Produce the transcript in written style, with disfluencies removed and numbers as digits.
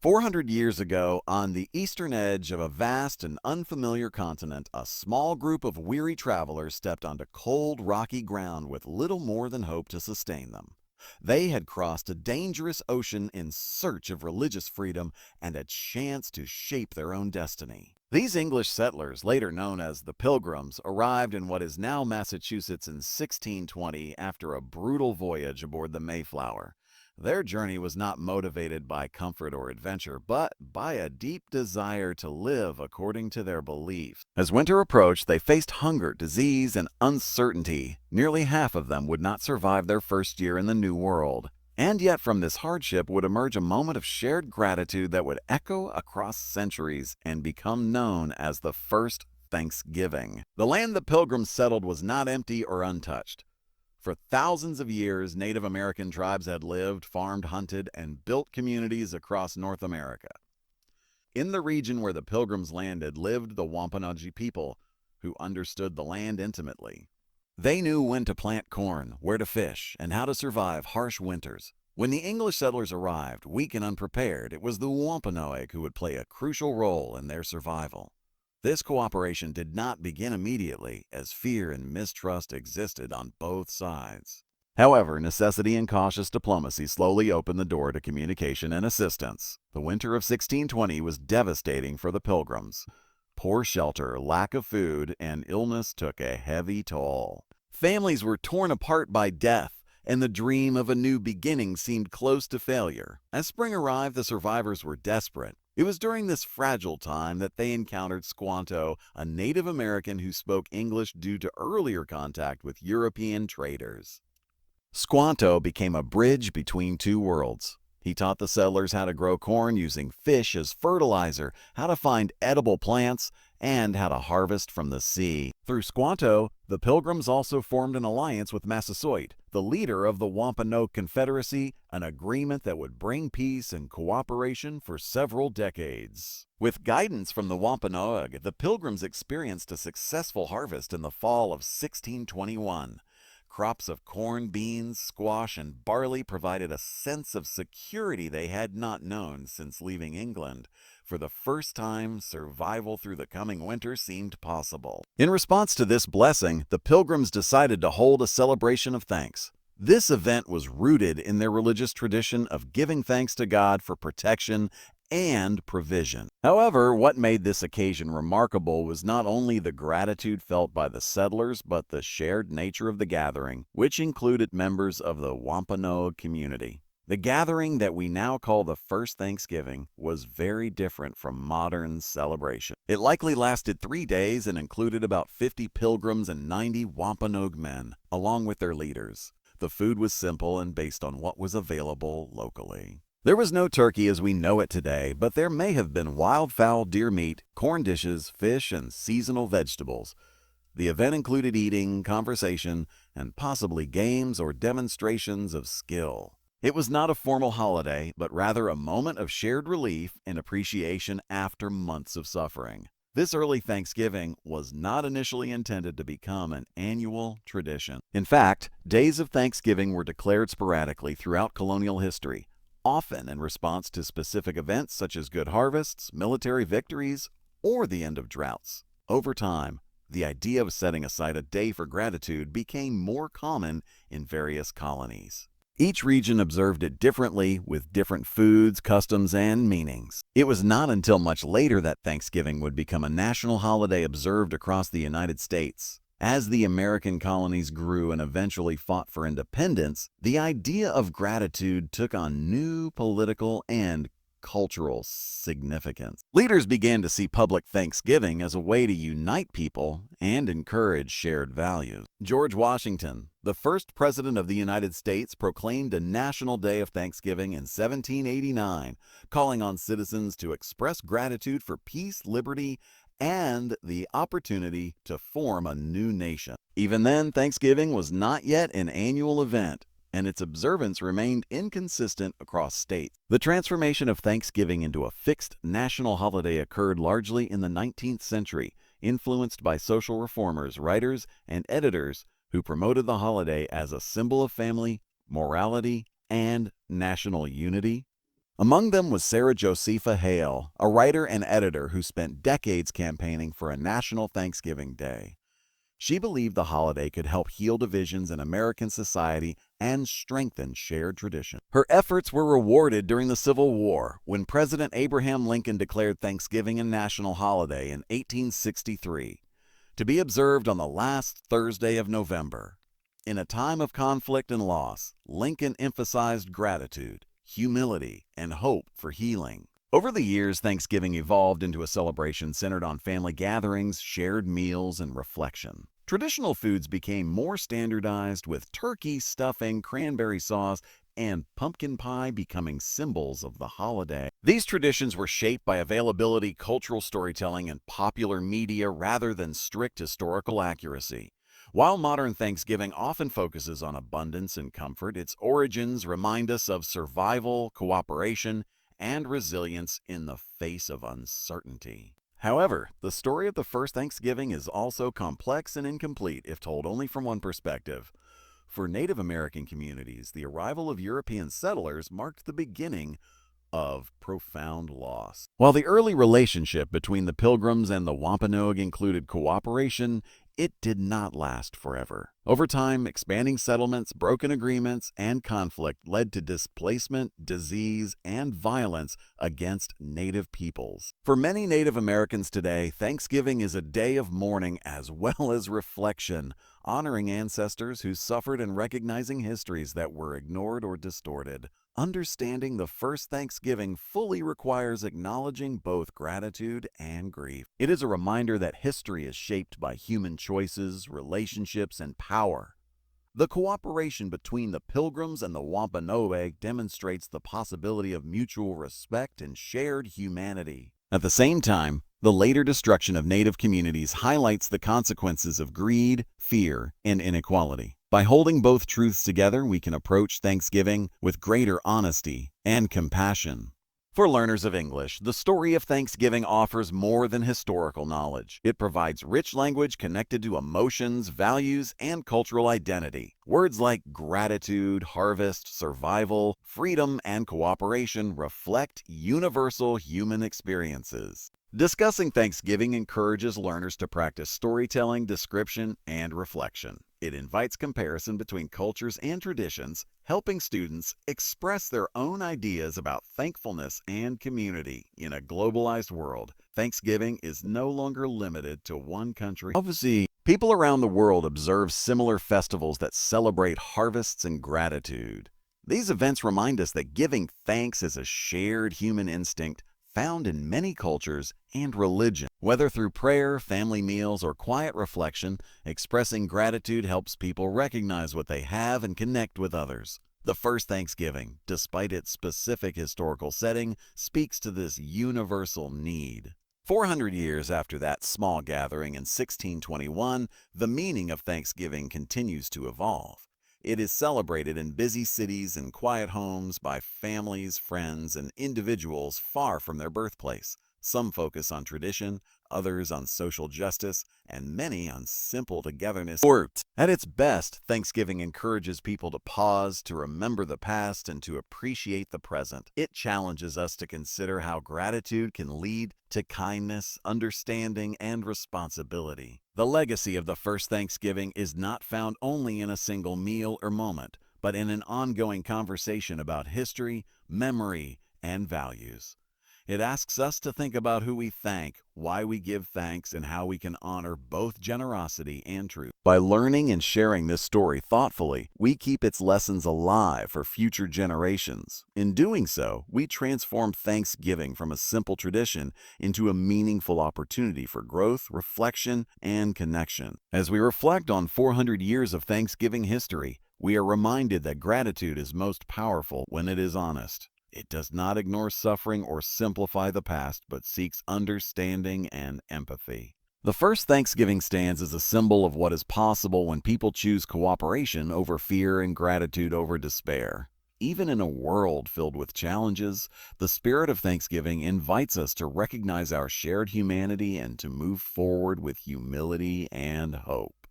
400 years ago, on the eastern edge of a vast and unfamiliar continent, a small group of weary travelers stepped onto cold, rocky ground with little more than hope to sustain them. They had crossed a dangerous ocean in search of religious freedom and a chance to shape their own destiny. These English settlers, later known as the Pilgrims, arrived in what is now Massachusetts in 1620 after a brutal voyage aboard the Mayflower. Their journey was not motivated by comfort or adventure, but by a deep desire to live according to their beliefs. As winter approached, they faced hunger, disease, and uncertainty. Nearly half of them would not survive their first year in the New World. And yet from this hardship would emerge a moment of shared gratitude that would echo across centuries and become known as the first Thanksgiving. The land the Pilgrims settled was not empty or untouched. For thousands of years, Native American tribes had lived, farmed, hunted, and built communities across North America. In the region where the Pilgrims landed lived the Wampanoag people, who understood the land intimately. They knew when to plant corn, where to fish, and how to survive harsh winters. When the English settlers arrived, weak and unprepared, it was the Wampanoag who would play a crucial role in their survival. This cooperation did not begin immediately, as fear and mistrust existed on both sides. However, necessity and cautious diplomacy slowly opened the door to communication and assistance. The winter of 1620 was devastating for the Pilgrims. Poor shelter, lack of food, and illness took a heavy toll. Families were torn apart by death, and the dream of a new beginning seemed close to failure. As spring arrived, the survivors were desperate. It was during this fragile time that they encountered Squanto, a Native American who spoke English due to earlier contact with European traders. Squanto became a bridge between two worlds. He taught the settlers how to grow corn using fish as fertilizer, how to find edible plants, and how to harvest from the sea. Through Squanto, the Pilgrims also formed an alliance with Massasoit, the leader of the Wampanoag Confederacy, an agreement that would bring peace and cooperation for several decades. With guidance from the Wampanoag, the Pilgrims experienced a successful harvest in the fall of 1621. Crops of corn, beans, squash, and barley provided a sense of security they had not known since leaving England. For the first time, survival through the coming winter seemed possible. In response to this blessing, the Pilgrims decided to hold a celebration of thanks. This event was rooted in their religious tradition of giving thanks to God for protection and provision. However, what made this occasion remarkable was not only the gratitude felt by the settlers, but the shared nature of the gathering, which included members of the Wampanoag community. The gathering that we now call the First Thanksgiving was very different from modern celebration. It likely lasted 3 days and included about 50 pilgrims and 90 Wampanoag men, along with their leaders. The food was simple and based on what was available locally. There was no turkey as we know it today, but there may have been wildfowl, deer meat, corn dishes, fish, and seasonal vegetables. The event included eating, conversation, and possibly games or demonstrations of skill. It was not a formal holiday, but rather a moment of shared relief and appreciation after months of suffering. This early Thanksgiving was not initially intended to become an annual tradition. In fact, days of Thanksgiving were declared sporadically throughout colonial history, often in response to specific events such as good harvests, military victories, or the end of droughts. Over time, the idea of setting aside a day for gratitude became more common in various colonies. Each region observed it differently, with different foods, customs, and meanings. It was not until much later that Thanksgiving would become a national holiday observed across the United States. As the American colonies grew and eventually fought for independence, the idea of gratitude took on new political and cultural significance. Leaders began to see public Thanksgiving as a way to unite people and encourage shared values. George Washington, the first president of the United States, proclaimed a national day of Thanksgiving in 1789, calling on citizens to express gratitude for peace, liberty, and the opportunity to form a new nation. Even then, Thanksgiving was not yet an annual event, and its observance remained inconsistent across states. The transformation of Thanksgiving into a fixed national holiday occurred largely in the 19th century, influenced by social reformers, writers, and editors who promoted the holiday as a symbol of family, morality, and national unity. Among them was Sarah Josepha Hale, a writer and editor who spent decades campaigning for a national Thanksgiving Day. She believed the holiday could help heal divisions in American society and strengthen shared tradition. Her efforts were rewarded during the Civil War when President Abraham Lincoln declared Thanksgiving a national holiday in 1863, to be observed on the last Thursday of November. In a time of conflict and loss, Lincoln emphasized gratitude, humility, and hope for healing. Over the years, Thanksgiving evolved into a celebration centered on family gatherings, shared meals, and reflection. Traditional foods became more standardized, with turkey, stuffing, cranberry sauce, and pumpkin pie becoming symbols of the holiday. These traditions were shaped by availability, cultural storytelling, and popular media rather than strict historical accuracy. While modern Thanksgiving often focuses on abundance and comfort, its origins remind us of survival, cooperation, and resilience in the face of uncertainty. However, the story of the first Thanksgiving is also complex and incomplete if told only from one perspective. For Native American communities, the arrival of European settlers marked the beginning of profound loss. While the early relationship between the Pilgrims and the Wampanoag included cooperation, it did not last forever. Over time, expanding settlements, broken agreements, and conflict led to displacement, disease, and violence against Native peoples. For many Native Americans today, Thanksgiving is a day of mourning as well as reflection, honoring ancestors who suffered and recognizing histories that were ignored or distorted. Understanding the first Thanksgiving fully requires acknowledging both gratitude and grief. It is a reminder that history is shaped by human choices, relationships, and power. The cooperation between the Pilgrims and the Wampanoag demonstrates the possibility of mutual respect and shared humanity. At the same time, the later destruction of Native communities highlights the consequences of greed, fear, and inequality. By holding both truths together, we can approach Thanksgiving with greater honesty and compassion. For learners of English, the story of Thanksgiving offers more than historical knowledge. It provides rich language connected to emotions, values, and cultural identity. Words like gratitude, harvest, survival, freedom, and cooperation reflect universal human experiences. Discussing Thanksgiving encourages learners to practice storytelling, description, and reflection. It invites comparison between cultures and traditions, helping students express their own ideas about thankfulness and community. In a globalized world, Thanksgiving is no longer limited to one country. Obviously, people around the world observe similar festivals that celebrate harvests and gratitude. These events remind us that giving thanks is a shared human instinct found in many cultures and religions. Whether through prayer, family meals, or quiet reflection, expressing gratitude helps people recognize what they have and connect with others. The first Thanksgiving, despite its specific historical setting, speaks to this universal need. 400 years after that small gathering in 1621, the meaning of Thanksgiving continues to evolve. It is celebrated in busy cities and quiet homes by families, friends, and individuals far from their birthplace. Some focus on tradition, others on social justice, and many on simple togetherness. At its best, Thanksgiving encourages people to pause, to remember the past, and to appreciate the present. It challenges us to consider how gratitude can lead to kindness, understanding, and responsibility. The legacy of the first Thanksgiving is not found only in a single meal or moment, but in an ongoing conversation about history, memory, and values. It asks us to think about who we thank, why we give thanks, and how we can honor both generosity and truth. By learning and sharing this story thoughtfully, we keep its lessons alive for future generations. In doing so, we transform Thanksgiving from a simple tradition into a meaningful opportunity for growth, reflection, and connection. As we reflect on 400 years of Thanksgiving history, we are reminded that gratitude is most powerful when it is honest. It does not ignore suffering or simplify the past, but seeks understanding and empathy. The first Thanksgiving stands as a symbol of what is possible when people choose cooperation over fear and gratitude over despair. Even in a world filled with challenges, the spirit of Thanksgiving invites us to recognize our shared humanity and to move forward with humility and hope.